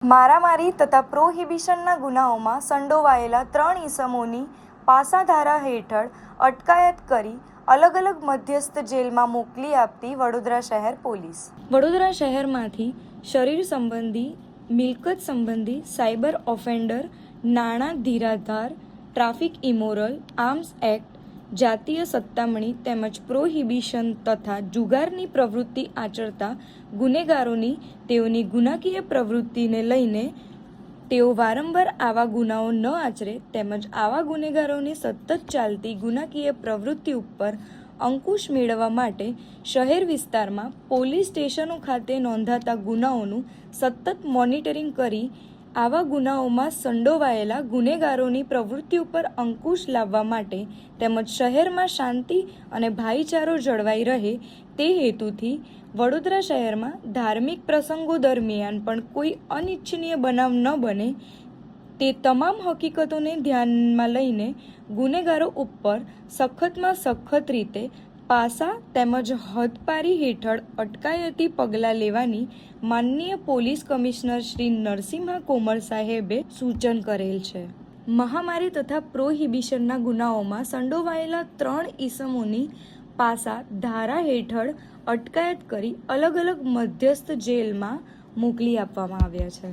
મારામારી તથા પ્રોહિબિશનના ગુનાઓમાં સંડોવાયેલા 3 ઈસમોની પાસાધારા હેઠળ અટકાયત કરી અલગ અલગ મધ્યસ્થ જેલમાં મોકલી આપતી વડોદરા શહેર પોલીસ. વડોદરા શહેરમાંથી શરીર સંબંધી, મિલકત સંબંધી, સાયબર ઓફેન્ડર, નાણાં ધીરાધાર, ટ્રાફિક ઇમોરલ, આર્મ્સ એક્ટ, જાતીય સત્તામણી તેમજ પ્રોહિબિશન તથા જુગારની પ્રવૃત્તિ આચરતા ગુનેગારોની તેઓની ગુનાકીય પ્રવૃત્તિને લઈને તેઓ વારંવાર આવા ગુનાઓ ન આચરે તેમજ આવા ગુનેગારોની સતત ચાલતી ગુનાકીય પ્રવૃત્તિ ઉપર અંકુશ મેળવવા માટે શહેર વિસ્તારમાં પોલીસ સ્ટેશનો ખાતે નોંધાતા ગુનાઓનું સતત મોનિટરિંગ કરી આવા ગુનાઓમાં સંડોવાયેલા ગુનેગારોની પ્રવૃત્તિ ઉપર અંકુશ લાવવા માટે તેમજ શહેરમાં શાંતિ અને ભાઈચારો જળવાઈ રહે તે હેતુથી વડોદરા શહેરમાં ધાર્મિક પ્રસંગો દરમિયાન પણ કોઈ અનિચ્છનીય બનાવ ન બને તે તમામ હકીકતોને ધ્યાનમાં લઈને ગુનેગારો ઉપર સખતમાં સખત રીતે પાસા તેમજ હદપારી હેઠળ અટકાયતી પગલાં લેવાની માનનીય પોલીસ કમિશનર શ્રી નરસિંહા કોમર સાહેબે સૂચન કરેલ છે. મહામારી તથા પ્રોહિબિશનના ગુનાઓમાં સંડોવાયેલા 3 ઈસમોની પાસા ધારા હેઠળ અટકાયત કરી અલગ અલગ મધ્યસ્થ જેલમાં મોકલી આપવામાં આવ્યા છે.